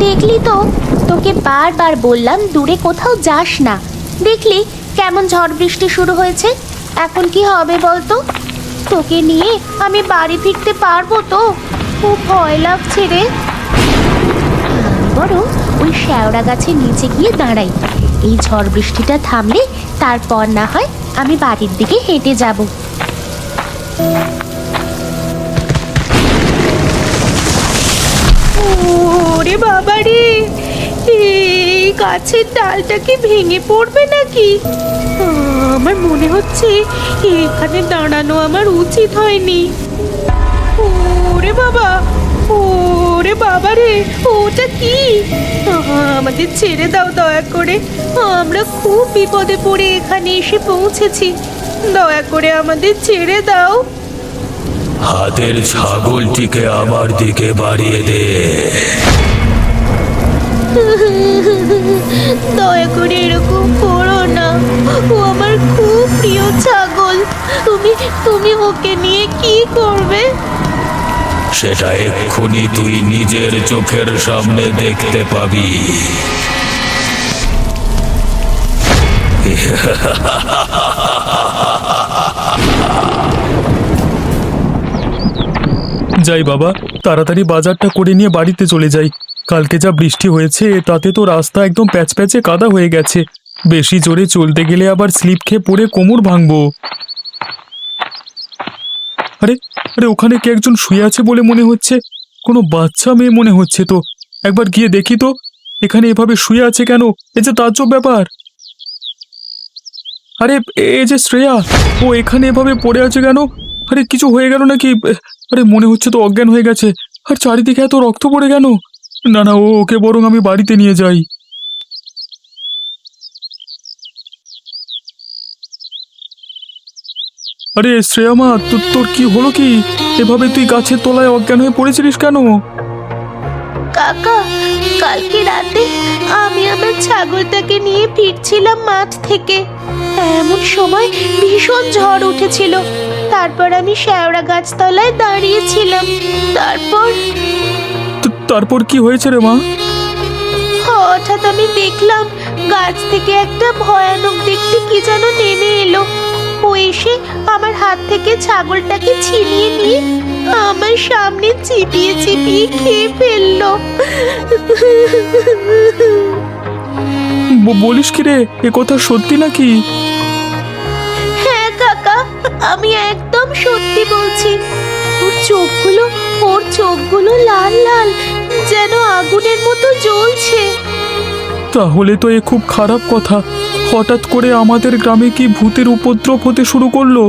দেখলি তো, তোকে বারবার বললাম দূরে কোথাও যাস না। দেখলি কেমন ঝড় বৃষ্টি শুরু হয়েছে। এখন কি হবে বলতো? তোকে নিয়ে আমি বাড়ি ফিরতে পারবো তো? খুব ভয় লাগছে রে। আমি বরং ওই শ্যাওড়া গাছের নিচে গিয়ে দাঁড়াই। এই ঝড় বৃষ্টিটা থামলে তারপর না হয় আমি বাড়ির দিকে হেঁটে যাব। ওরে বাবা রে, এই গাছের ডালটা কি ভেঙে পড়বে নাকি? আমার মনে হচ্ছে এখানে দাঁড়ানো আমার উচিত হয়নি। ওরে বাবা, ওরে বাবা রে, ওটা কি? আমাদের ছেড়ে দাও দয়া করে। আমরা খুব বিপদে পড়ে এখানে এসে পৌঁছেছি। দয়া করে আমাদের ছেড়ে দাও। হাতের ছাগলটিকে আমার দিকে বাড়িয়ে দে। দয়া করে এরকম করো না, ও আমার খুব প্রিয় ছাগল। তুমি ওকে নিয়ে কি করবে? সেটা এক্ষুনি তুই নিজের চোখের সামনে দেখতে পাবি। যাই বাবা, তাড়াতাড়ি বাজারটা করে নিয়ে বাড়িতে চলে যাই। কালকে যা বৃষ্টি হয়েছে তাতে তো রাস্তা একদম প্যাচপ্যাচে কাদা হয়ে গেছে। বেশি জোরে চলতে গেলে আবার স্লিপ খেয়ে পড়ে কোমর ভাঙবো। আরে আরে, ওখানে কে একজন শুয়ে আছে বলে মনে হচ্ছে। কোনো বাচ্চা মেয়ে মনে হচ্ছে তো। একবার গিয়ে দেখি তো, এখানে এভাবে শুয়ে আছে কেন? এ যে তাজ্জব ব্যাপার। আরে এ যে শ্রেয়া, ও এখানে এভাবে পড়ে আছে কেন? আরে কিছু হয়ে গেল নাকি? আরে মনে হচ্ছে তো অজ্ঞান হয়ে গেছে। আর চারিদিকে এত রক্ত পড়ে কেন? না না, ওকে বরং আমি বাড়িতে নিয়ে যাই। আরে শ্রেয়া মা, তোর কি হলো কি? এভাবে তুই গাছের তলায় অজ্ঞান হয়ে পড়েছিলিস কেন? কাকা, কালকে রাতে আমি আমার ছাগলটাকে নিয়ে ফিরছিলাম মাঠ থেকে। এমন সময় ভীষণ ঝড় উঠেছিল। তারপর আমি শ্যাওড়া গাছতলায় দাঁড়িয়েছিলাম। তারপর কি হয়েছে রে মা? হঠাৎ আমি দেখলাম গাছ থেকে একটা ভয়ানক দেখতে কি যেন নেমে এলো। ও এসে আমার হাত থেকে ছাগলটাকে ছিনিয়ে নিয়ে আমার সামনে চিবিয়ে চিবিয়ে খেয়ে ফেললো। বলিস কি রে, এ কথা সত্যি নাকি? হ্যাঁ কাকা, আমি একদম সত্যি বলছি। ওর চোখগুলো লাল লাল, যেন আগুনের মতো জ্বলছে। তাহলে তো এ খুব খারাপ কথা। হঠাৎ করে আমাদের গ্রামে কি ভূতের উপদ্রব হতে শুরু করলো?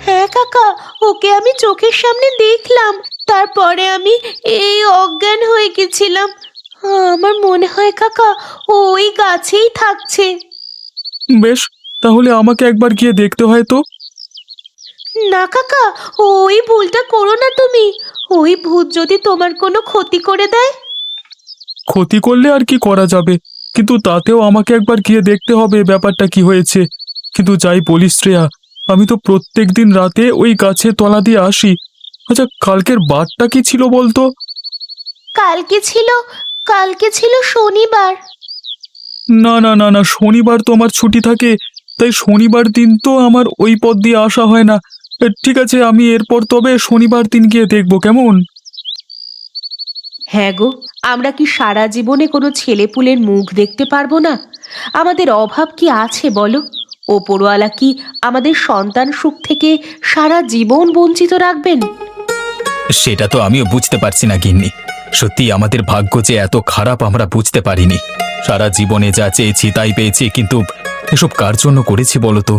হ্যাঁ কাকা, ওকে আমি চোখের সামনে দেখলাম। তারপরে আমি এই অজ্ঞান হয়ে গেছিলাম। আমার মনে হয় কাকা, ও ওই গাছেই থাকছে। বেশ, তাহলে আমাকে একবার গিয়ে দেখতে হয় তো। না কাকা, ওই ভুলটা করো না তুমি। ওই ভূত যদি তোমার কোনো ক্ষতি করে দেয়। ক্ষতি করলে আর কি করা যাবে, কিন্তু তাতেও আমাকে একবার গিয়ে দেখতে হবে ব্যাপারটা কি হয়েছে। কিন্তু যাই বলিস শ্রেয়া, আমি তো প্রত্যেক দিন রাতে ওই গাছের তলা দিয়ে আসি। আচ্ছা, কালকের বারটা কি ছিল বলতো? কালকে ছিল শনিবার। না না না না, শনিবার তো আমার ছুটি থাকে। তাই শনিবার দিন তো আমার ওই পথ দিয়ে আসা হয় না। ঠিক আছে, আমি এরপর তবে শনিবার দিন গিয়ে দেখবো, কেমন? হ্যাঁ গো, আমরা কি সারা জীবনে কোনো ছেলেপুলের মুখ দেখতে পারবো না? আমাদের অভাব কি আছে বলো? ওপরওয়ালা কি আমাদের সন্তান সুখ থেকে সারা জীবন বঞ্চিত রাখবেন? সেটা তো আমিও বুঝতে পারছি না গিন্নি। সত্যি আমাদের ভাগ্য যে এত খারাপ আমরা বুঝতে পারিনি। সারা জীবনে যা চেয়েছি তাই পেয়েছি, কিন্তু এসব কার জন্য করেছি বলো তো?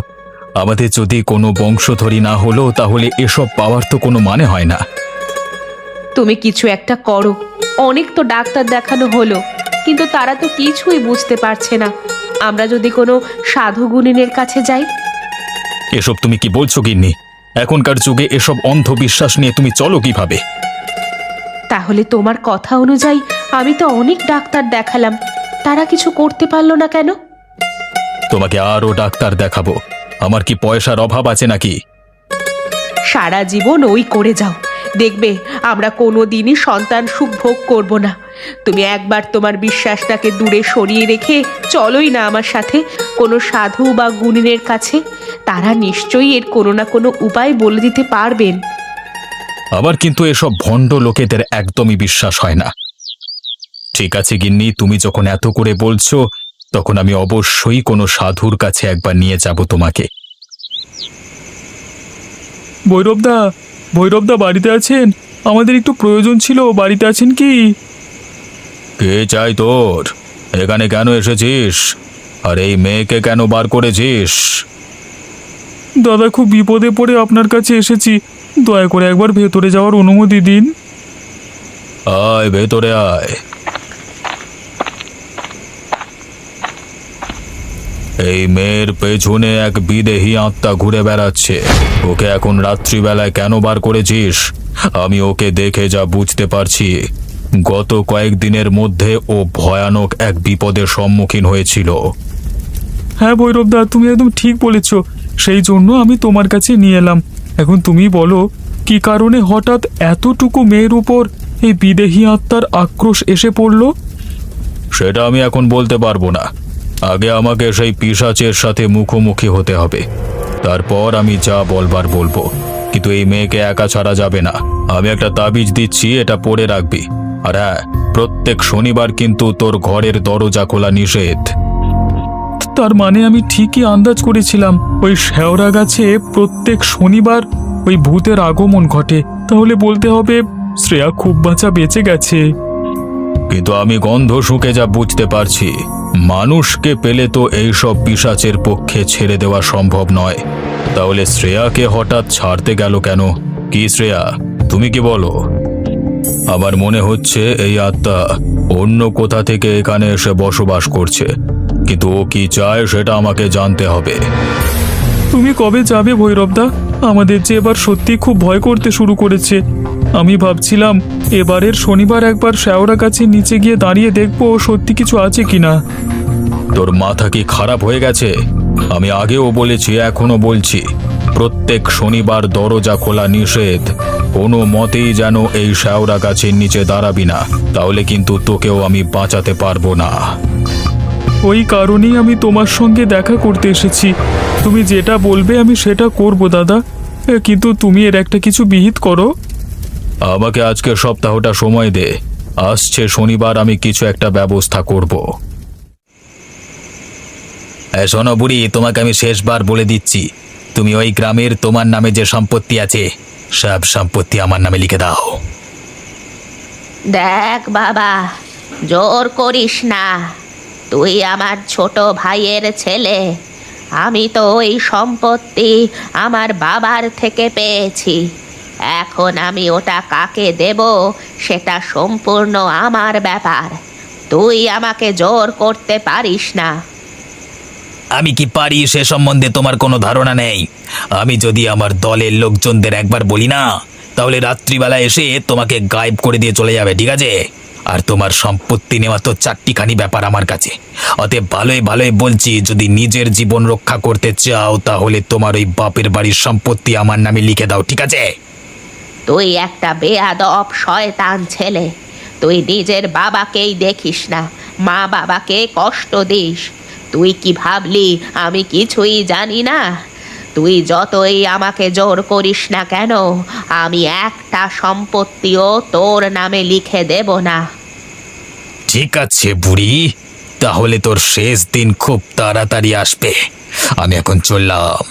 আমাদের যদি কোনো বংশধরী না হলো তাহলে এসব পাওয়ার তো কোনো মানে হয় না। তুমি কিছু একটা করো। অনেক তো ডাক্তার দেখানো হলো, কিন্তু তারা তো কিছুই বুঝতে পারছে না। আমরা যদি কোনো সাধু গুণিনের কাছে যাই। এসব তুমি কি বলছো গিন্নি? এখনকার যুগে এসব অন্ধবিশ্বাস নিয়ে তুমি চলো কিভাবে? তাহলে তোমার কথা অনুযায়ী আমি তো অনেক ডাক্তার দেখালাম, তারা কিছু করতে পারলো না কেন? তোমাকে আরও ডাক্তার দেখাবো? আমার কি পয়সার অভাব আছে নাকি? সারা জীবন ওই করে যাও, দেখবে আমরা কোনো দিনই সন্তান সুখ ভোগ করব না। তুমি একবার তোমার বিশ্বাসটাকে দূরে সরিয়ে রেখে চলোই না আমার সাথে কোনো সাধু বা গুণিনের কাছে। তারা নিশ্চয়ই এর কোনো না কোনো উপায় বলে দিতে পারবেন। আবার কিন্তু এসব ভণ্ড লোকেদের একদমই বিশ্বাস হয় না। ঠিক আছে গিন্নি, তুমি যখন এত করে বলছো তখন আমি অবশ্যই কোনো সাধুর কাছে একবার নিয়ে যাব তোমাকে। ভৈরবদা বাড়িতে আছেন? আমাদের একটু প্রয়োজন ছিল, বাড়িতে আছেন কি? কে চাই তোর? এখানে কেন এসেছিস? আর এই মেয়েকে কেন বার করেছিস? দাদা, খুব বিপদে পড়ে আপনার কাছে এসেছি, দয়া করে একবার ভেতরে যাওয়ার অনুমতি দিন। আয় ভেতরে আয়। এই মেয়ের পেছনে এক বিদেহী আত্মা ঘুরে বেড়াচ্ছে। ওকে এখন রাত্রিবেলায় কেন বার করেছিস? আমি ওকে দেখে যা বুঝতে পারছি, গত কয়েকদিনের মধ্যে ও ভয়ানক এক বিপদের সম্মুখীন হয়েছিল। হ্যাঁ ভৈরবদা, তুমি একদম ঠিক বলেছ, সেই জন্য আমি তোমার কাছে নিয়ে এলাম। এখন তুমি বলো, কি কারণে হঠাৎ এতটুকু মেয়ের উপর এই বিদেহী আত্মার আক্রোশ এসে পড়লো? সেটা আমি এখন বলতে পারবো না। আগে আমাকে সেই পিশাচের সাথে মুখোমুখি হতে হবে, তারপর আমি যা বলবার বলবো। কিন্তু এই মেয়েকে একা ছাড়া যাবে না। আমি একটা তাবিজ দিচ্ছি, এটা পড়ে রাখবি। আর হ্যাঁ, প্রত্যেক শনিবার কিন্তু তোর ঘরের দরজা খোলা নিষেধ। তার মানে আমি ঠিকই আন্দাজ করেছিলাম, ওই শেওড়া গাছে প্রত্যেক শনিবার ওই ভূতের আগমন ঘটে। তাহলে বলতে হবে শ্রেয়া খুব বাঁচা বেঁচে গেছে। কিন্তু আমি গন্ধ শুঁকে যা বুঝতে পারছি, মানুষকে পেলে তো এইসব পিশাচের পক্ষে ছেড়ে দেওয়া সম্ভব নয়। তাহলে শ্রেয়াকে হঠাৎ ছাড়তে গেল কেন? কি শ্রেয়া, তুমি কি বলো? আমার মনে হচ্ছে এই আত্মা অন্য কোথা থেকে এখানে এসে বসবাস করছে, কিন্তু ও কি চায় সেটা আমাকে জানতে হবে। তুমি কবে যাবে ভৈরবদা? আমাদের যে এবার সত্যি খুব ভয় করতে শুরু করেছে। আমি ভাবছিলাম এবারের শনিবার একবার শেওড়া গাছের নিচে গিয়ে দাঁড়িয়ে দেখবো সত্যি কিছু আছে কিনা। তোর মাথা কি খারাপ হয়ে গেছে? আমি আগেও বলেছি, এখনো বলছি, প্রত্যেক শনিবার দরজা খোলা নিষেধ। কোনো মতেই যেন এই শেওড়া গাছের নিচে দাঁড়াবি না, তাহলে কিন্তু তোকেও আমি বাঁচাতে পারবো না। ওই কারণেই আমি তোমার সঙ্গে দেখা করতে এসেছি। তুমি যেটা বলবে আমি সেটা করব দাদা, কিন্তু তুমি এর একটা কিছু বিহিত করো। আমাকে আজকে সপ্তাহটা সময় দে, আসছে শনিবার আমি কিছু একটা ব্যবস্থা করব। শোনো বুড়ি, তোমাকে আমি শেষবার বলে দিচ্ছি, তুমি ওই গ্রামের তোমার নামে যে সম্পত্তি আছে সব সম্পত্তি আমার নামে লিখে দাও। দেখ বাবা, জোর করিস না। তুই আমার ছোট ভাইয়ের ছেলে। আমি তো ওই সম্পত্তি আমার বাবার থেকে পেয়েছি। এখন আমি ওটা কাকে দেব সেটা সম্পূর্ণ আমার ব্যাপার। তুই আমাকে জোর করতে পারিস না। আমি কি পারি সে সম্বন্ধে তোমার কোনো ধারণা নেই। আমি যদি আমার দলের লোকজনদের একবার বলি না, তাহলে রাত্রিবেলা এসে তোমাকে গায়েব করে দিয়ে চলে যাবে, ঠিক আছে? আর তোমার সম্পত্তি নেওয়া তো চারটিখানি ব্যাপার আমার কাছে। অতএব ভালোই ভালোই বলছি, যদি নিজের জীবন রক্ষা করতে চাও তাহলে তোমার ওই বাপের বাড়ির সম্পত্তি আমার নামে লিখে দাও, ঠিক আছে? তুই একটা বেয়াদব শয়তান ছেলে। তুই নিজের বাবাকেই দেখিস না, মা বাবাকে কষ্ট দিস। তুই কি ভাবলি আমি কিছুই জানি না? তুই যতই আমাকে জোর করিস না কেন, আমি একটা সম্পত্তিও তোর নামে লিখে দেব না। ঠিক আছে বুড়ি, তাহলে তোর শেষ দিন খুব তাড়াতাড়ি আসবে। আমি এখন চললাম।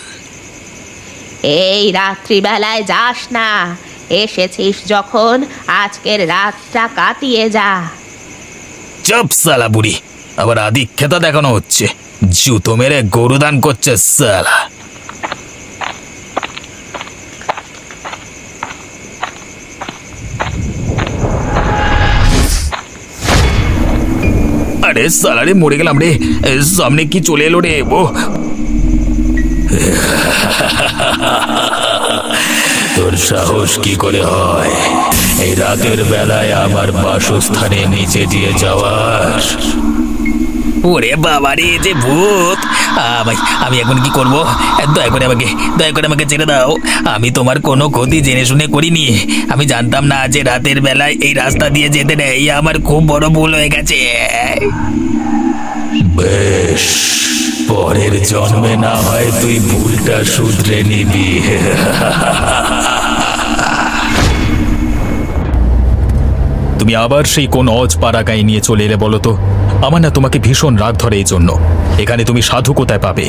এই রাত্রিবেলায় যাস না। এসেছিস যখন আজকের রাতটা কাটিয়ে যা। চুপ সালা বুড়ি, আবার আদিক্ষেতা দেখানো হচ্ছে। জুতো মেরে গরুদান করছে সালা। আরে সালা রে, মরে গেলাম রে। সামনে কি চলে এলো রে? ও তোর সাহস কি করে হয় এই রাতের বেলায় আমার বাসস্থানে নিচে দিয়ে যাওয়ার? ওরে বাবা রে, যে ভূত! ভাই, আমি এখন কি করব? দয়া করে আমাকে ছেড়ে দাও। আমি তোমার কোনো ক্ষতি জেনে শুনে করিনি। আমি জানতাম না যে রাতের বেলায় এই রাস্তা দিয়ে যেতে নেই। আমার খুব বড় ভুল হয়ে গেছে। বেশ, পরের জন্মে না হয় তুই ভুলটা শুধরে নিবি। তুমি আবার সেই কোন অজপাড়া গায়ে নিয়ে চলে এলে বলো তো? আমার না তোমাকে ভীষণ রাগ ধরে এই জন্য। এখানে তুমি সাধু কোথায় পাবে?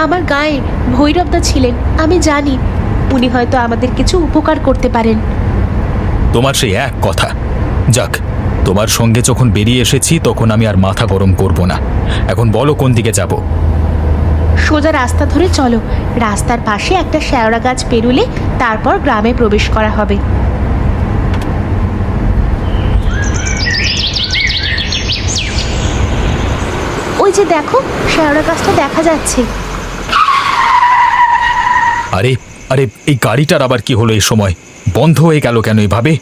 আমার গায়ে ভৈরবদা ছিলেন, আমি জানি উনি হয়তো আমাদের কিছু উপকার করতে পারেন। তোমার সেই এক কথা। যাক, তোমার সঙ্গে যখন বেরিয়ে এসেছি তখন আমি আর মাথা গরম করব না। এখন বলো কোন দিকে যাব? সোজা রাস্তা ধরে চলো। রাস্তার পাশে একটা শেওড়া গাছ পেরুলে তারপর গ্রামে প্রবেশ করা হবে। ওই যে দেখো, শেওড়া গাছটা দেখা যাচ্ছে। আরে আরে, এই গাড়িটার আবার কি হলো এই সময়? বন্ধ হয়ে গেল কেন এভাবে?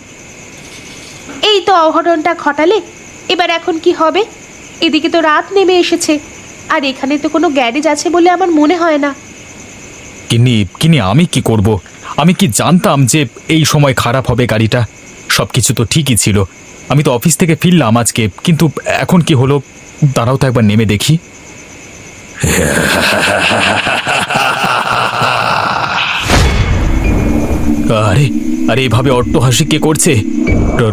এই তো অঘটনটা ঘটালে, এবার এখন কি হবে? এদিকে তো রাত নেমে এসেছে, আর এখানে তো কোনো গ্যারেজ আছে বলে আমার মনে হয় না। কিনি আমি কি করব? আমি কি জানতাম যে এই সময় খারাপ হবে গাড়িটা? সবকিছু তো ঠিকই ছিল। আমি তো অফিস থেকে ফিরলাম আজকে, কিন্তু এখন কি হলো? দাঁড়াও তো একবার নেমে দেখি। আরে আরে, এভাবে অট্টহাসি কে করছে?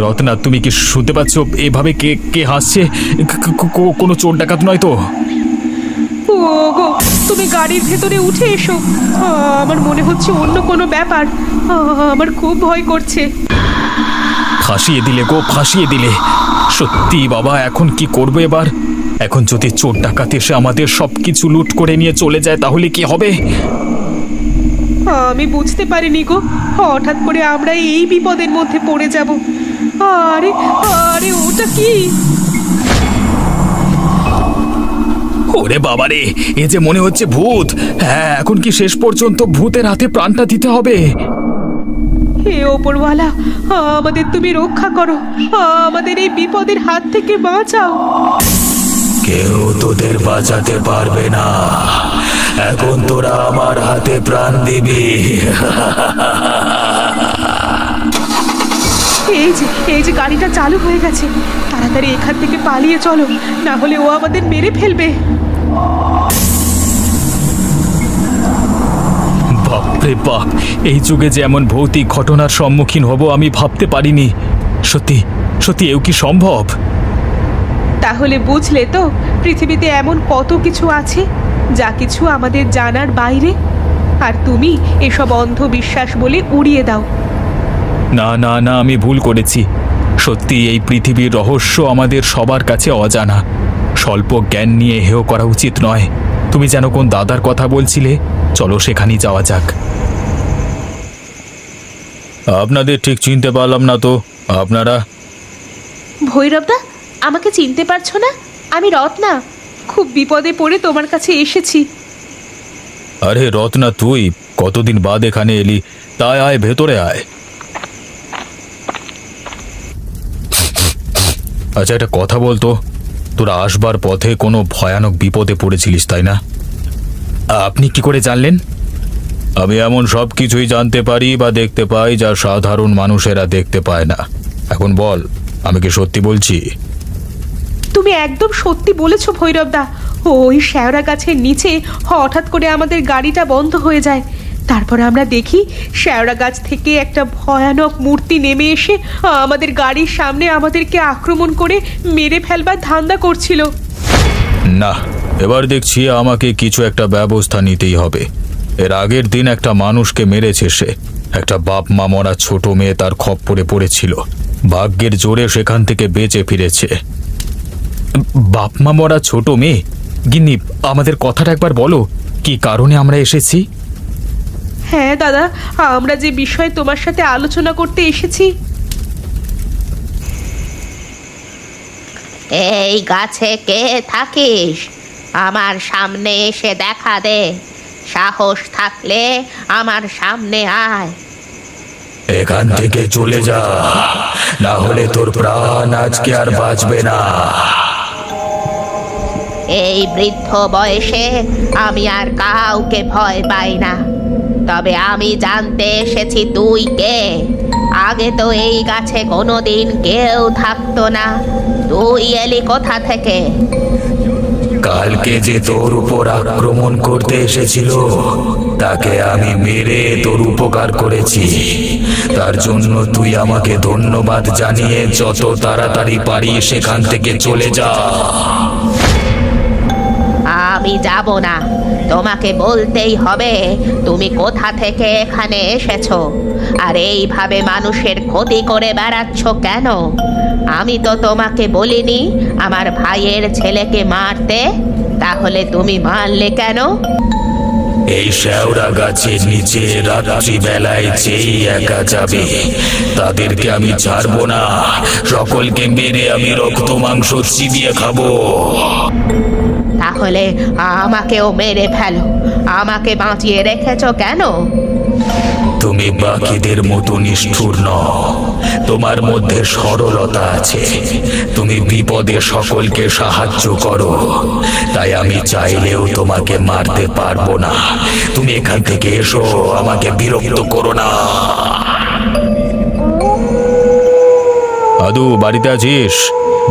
রত্না, তুমি কি শুনতে পাচ্ছ? এভাবে কে কে হাসছে? কোনো চোর ডাকাত নয় তো? ওগো, তুমি গাড়ির ভেতরে উঠে এসো। আমার মনে হচ্ছে অন্য কোনো ব্যাপার। আমার খুব ভয় করছে। ফাঁসিয়ে দিলে গো, ফাঁসিয়ে দিলে। সত্যি বাবা, এখন কি করবো এবার? এখন যদি চোর ডাকাত এসে আমাদের সবকিছু লুট করে নিয়ে চলে যায় তাহলে কি হবে? আমি বুঝতে পারিনি গো, হঠাৎ করে আমরা এই বিপদের মধ্যে পড়ে যাব। আরে আরে, ওটা কি? ওরে বাবারে, এ যে মনে হচ্ছে ভূত। হ্যাঁ, এখন কি শেষ পর্যন্ত ভূতের হাতে প্রাণটা দিতে হবে? হে ওপরওয়ালা, আমাদের তুমি রক্ষা করো, আমাদের এই বিপদের হাত থেকে বাঁচাও। কেউ তোদের বাঁচাতে পারবে না। এখন তোরা আমার হাতে প্রাণ দিবি। এই যে গাড়িটা চালু হয়ে গেছে, তাড়াতাড়ি এখান থেকে পালিয়ে চলো, না হলে ও আমাদের মেরে ফেলবে। বাপরে বাপ, এই যুগে যে এমন ভৌতিক ঘটনার সম্মুখীন হব আমি ভাবতে পারিনি। সত্যি সত্যি এও কি সম্ভব? তাহলে বুঝলে তো, পৃথিবীতে এমন কত কিছু আছে যা কিছু আমাদের জানার বাইরে, আর তুমি এসব অন্ধবিশ্বাস বলে উড়িয়ে দাও। না না না, আমি ভুল করেছি। সত্যি এই পৃথিবীর রহস্য আমাদের সবার কাছে অজানা। স্বল্প জ্ঞান নিয়ে হেয় করা উচিত নয়। তুমি যেন কোন দাদার কথা বলছিলে, চলো সেখানেই যাওয়া যাক। আপনাদের ঠিক চিনতে পারলাম না তো। আপনারা? ভৈরবদা, আমাকে চিনতে পারছো না? আমি রত্না, খুব বিপদে পড়ে তোমার কাছে এসেছি। আরে রত্না, তুই কতদিন বাদ এখানে এলি? তাই আয়, ভেতরে আয়। আচ্ছা, একটা কথা বলতো, তোরা আসবার পথে কোনো ভয়ানক বিপদে পড়েছিলিস তাই না? আপনি কি করে জানলেন? আমি এমন সব কিছুই জানতে পারি বা দেখতে পাই যা সাধারণ মানুষেরা দেখতে পায় না। এখন বল, আমি কি সত্যি বলছি? তুমি একদম সত্যি বলেছো ভৈরবদা। ওই শেওড়া গাছের নিচে হঠাৎ করে আমাদের গাড়িটা বন্ধ হয়ে যায়। তারপর আমরা দেখি শেওড়া গাছ থেকে একটা ভয়ানক মূর্তি নেমে এসে আমাদের গাড়ির সামনে আমাদেরকে আক্রমণ করে মেরে ফেলবার ধান্দা করছিল। না, এবার দেখছি আমাকে কিছু একটা ব্যবস্থা নিতেই হবে। এর আগের দিন একটা মানুষকে মেরেছে সে। একটা বাপ মা মরা ছোট মেয়ে তার খপ্পরে পড়েছিল। ভাগ্যের জোরে সেখান থেকে বেঁচে ফিরেছে। বাপ মা মরা ছোট মেয়ে? গিন্নি, আমাদের কথাটা একবার বলো, কি কারণে আমরা এসেছি? হ্যাঁ দাদা, আমরা যে বিষয়ে তোমার সাথে আলোচনা করতে এসেছি। এই গাছে কে থাকিস? আমার সামনে এসে দেখা দে। সাহস থাকলে আমার সামনে আয়। এখান থেকে চলে যা, না হলে তোর প্রাণ আজকে আর বাঁচবে না। এই বৃদ্ধ বয়সে আমি আর কাউকে ভয় পাই না। তবে আমি জানতে এসেছি তুই কে। আগে তো এই গাছে কোনোদিন কেউ থাকতো না, তুই এলি কোথা থেকে? কালকে যে তোর উপর আক্রমণ করতে এসেছিল তাকে আমি মেরে তোর উপকার করেছি। তার জন্য তুই আমাকে ধন্যবাদ জানিয়ে যত তাড়াতাড়ি পারিস সেখান থেকে চলে যা। আমি যাব না, তোমাকে বলতেই হবে তুমি কোথা থেকে এখানে এসেছো আর এইভাবে মানুষের ক্ষতি করে বেড়াচ্ছ কেন। আমি তো তোমাকে বলিনি আমার ভাইয়ের ছেলেকে মারতে, তাহলে তুমি মারলে কেন? এই শেওড়া গাছের নিচে রাত্রি বেলায় যেই একা যাবে তাদেরকে আমি ছাড়বো না। সকলকে মেরে আমি রক্ত মাংস চিবিয়ে খাবো। তাহলে আমাকেও মেরে ফেলো, আমাকে বাঁচিয়ে রেখেছো কেন? তুমি বাকিদের মতো নিষ্ঠুর নও, তোমার মধ্যে সরলতা আছে। তুমি বিপদে সকলকে সাহায্য করো, তাই আমি চাইলেও তোমাকে মারতে পারবো না। তুমি এখান থেকে এসো, আমাকে বিরক্ত করো না। দাদু বাড়িতে আছিস?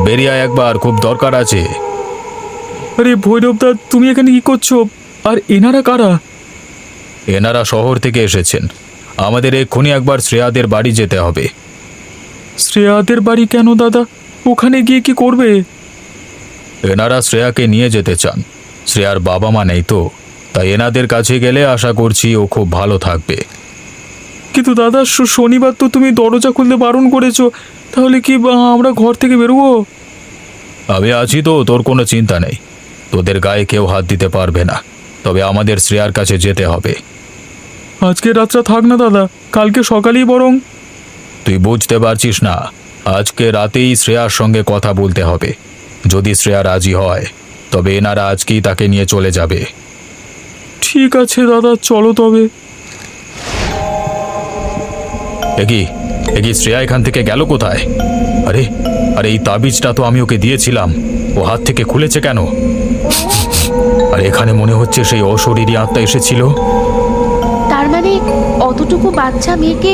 বেরিয়ে আয় একবার, খুব দরকার আছে। আরে ভৈরবদা, তুমি এখানে কি করছো? আর এনারা কারা? এনারা শহর থেকে এসেছেন। আমাদের এক্ষুনি একবার শ্রেয়াদের বাড়ি যেতে হবে। শ্রেয়াদের বাড়ি কেন দাদা? ওখানে গিয়ে কি করবে? এনারা শ্রেয়াকে নিয়ে যেতে চান। শ্রেয়ার বাবা মা নেই তো, তাই এনাদের কাছে গেলে আশা করছি ও খুব ভালো থাকবে। কিন্তু দাদা, শনিবার তো তুমি দরজা খুলতে বারণ করেছো, তাহলে কি আমরা ঘর থেকে বেরোবো? আমি আছি তো, তোর কোনো চিন্তা নেই। তোদের গায়ে কেউ হাত দিতে পারবে না, তবে আমাদের শ্রেয়ার কাছে যেতে হবে। আজকে রাতটা থাক না দাদা, কালকে সকালেই বরং। তুই বুঝতে পারছিস না, আজকে রাতেই শ্রেয়ার সঙ্গে কথা বলতে হবে। যদি শ্রেয়া রাজি হয় তবে এনারা আজকেই তাকে নিয়ে চলে যাবে। ঠিক আছে দাদা, চলো তবে। এগি শ্রেয়া এখান থেকে গেল কোথায়? আরে আরে এই তাবিজটা তো আমি ওকে দিয়েছিলাম, ও হাত থেকে খুলেছে কেন? আর এখানে মনে হচ্ছে সেই অশরীরী আত্মা এসেছিল। তার মানে অতটুকু বাচ্চা মেয়েকে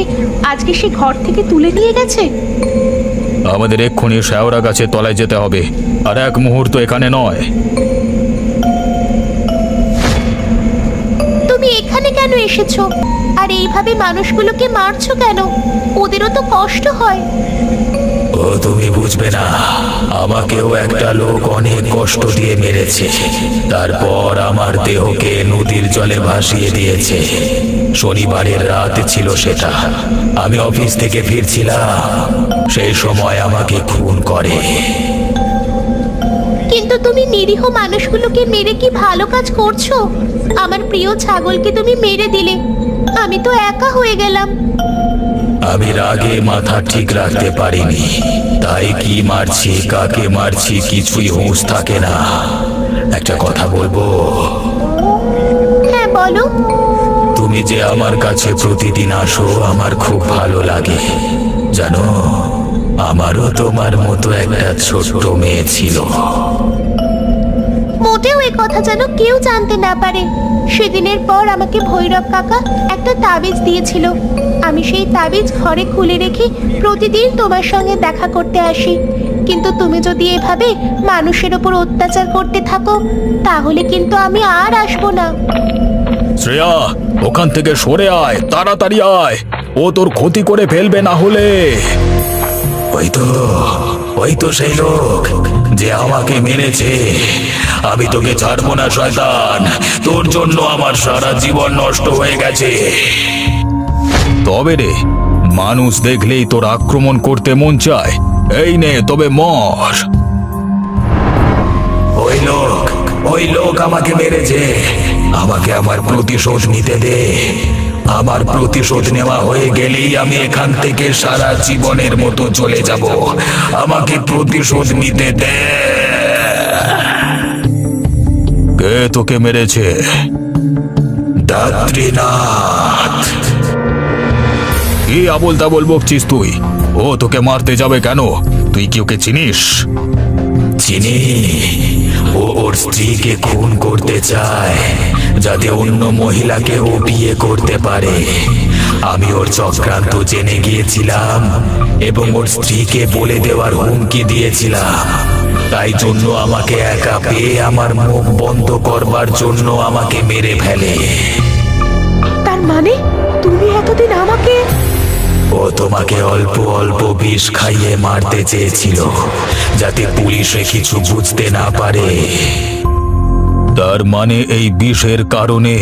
আজকে সে ঘর থেকে তুলে নিয়ে গেছে? আমাদের এক্ষুনি শেওড়া গাছের তলায় যেতে হবে, আর এক মুহূর্ত এখানে নয়। তুমি এখানে কেন এসেছো? আর এইভাবে মানুষগুলোকে মারছো কেন? ওদেরও তো কষ্ট হয়। ও তুমি বুঝবে না, আমাকেও একটা লোক অনেক কষ্ট দিয়ে মেরেছে। তারপর আমার দেহকে নদীর জলে ভাসিয়ে দিয়েছে। শনিবারের রাত ছিল সেটা, আমি অফিস থেকে ফিরছিলাম, সেই সময় আমাকে খুন করে। কিন্তু তুমি নিরীহ মানুষগুলোকে মেরে কি ভালো কাজ করছো? আমার প্রিয় ছাগলকে তুমি মেরে দিলে, আমি তো একা হয়ে গেলাম। আমি রাগে মাথা ঠিক রাখতে পারিনি, তাই কি মারছি কাকে মারছি কিছুই হুঁশ থাকে না। একটা কথা বলবো? হ্যাঁ বলো। তুমি যে আমার কাছে প্রতিদিন আসো আমার খুব ভালো লাগে। জানো, আমারও তোমার মতো একটা ছোট্ট মেয়ে ছিল। মোটেও এ কথা যেন কেউ জানতে না পারে। সেদিনের পর আমাকে ভৈরব কাকা একটা তাবিজ দিয়েছিল। আমি সেই তাবিজ ঘরে খুলে রেখে প্রতিদিন তোমার সঙ্গে দেখা করতে আসি। কিন্তু তুমি যদি এভাবে মানুষের ওপর অত্যাচার করতে থাকো তাহলে কিন্তু আমি আর আসবো না। শ্রেয়া, ওখান থেকে সরে আয়, তাড়াতাড়ি আয়, ও তোর ক্ষতি করে ফেলবে না হলে। ওই তো সেই লোক যে আমাকে মেরেছে। আমি তোকে ছাড়বো না শয়তান, তোর জন্য আমার সারা জীবন নষ্ট হয়ে গেছে। তবে রে, মানুষ দেখলেই তোর আক্রমণ করতে মন চায়। এই নে তবে মর। ওই লোক আমাকে মেরেছে, আমাকে আমার প্রতিশোধ নিতে দে। আমার প্রতিশোধ নেওয়া হয়ে গেলেই আমি এখান থেকে সারা জীবনের মতো চলে যাব। আমাকে প্রতিশোধ নিতে দে। কে তোকে মেরেছে? দাত্রীনাথ। কি আবোল তাবোল বকছিস তুই? ও তোকে মারতে যাবে কেন? তুই কি ওকে চিনিস? চিনি, ও ওর স্ত্রীকে খুন করতে চায় যাতে অন্য মহিলাকে ও বিয়ে করতে পারে। আমি ওর চক্রান্ত জেনে গিয়েছিলাম এবং ওর স্ত্রীকে বলে দেওয়ার হুমকি দিয়েছিলাম। তাই জন্য আমাকে একা পেয়ে আমার মুখ বন্ধ করবার জন্য আমাকে মেরে ফেলে। তার মানে তুমি এতদিন আমাকে... ও তোমাকে অল্প অল্প বিষ খাইয়ে মারতে চেয়েছিল যাতে পুলিশে কিছু বুঝতে না পারে। তার মানে এই বিষের কারণে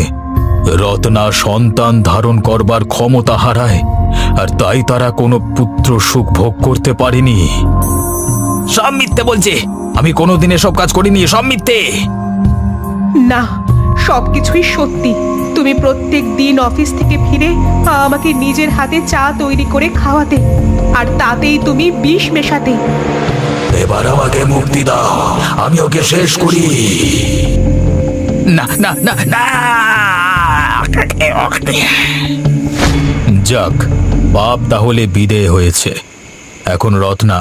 রত্না সন্তান ধারণ করবার ক্ষমতা হারায়, আর তাই তারা কোনো পুত্র সুখ ভোগ করতে পারেনি। সব মিথ্যে বলছে, আমি কোনোদিন এসব কাজ করিনি, সব মিথ্যে। না, সবকিছুই সত্যি। তুমি প্রত্যেক দিন অফিস থেকে ফিরে আমাকে নিজের হাতে চা তৈরি করে খাওয়াতে, আর তাতেই তুমি বিষ মেশাতে। এবার আমাকে মুক্তি দাও, আমি ওকে শেষ করি। না না না না, যাক, পাপ তাহলে বিদেয় হয়েছে। এখন রত্না,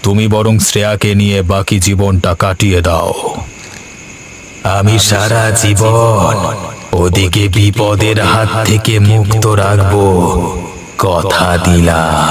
তুমি বরং শ্রেয়াকে নিয়ে বাকি জীবনটা কাটিয়ে দাও। আমি সারা জীবন ওদিকে বিপদের হাত থেকে মুক্ত রাখবো, কথা দিলাম।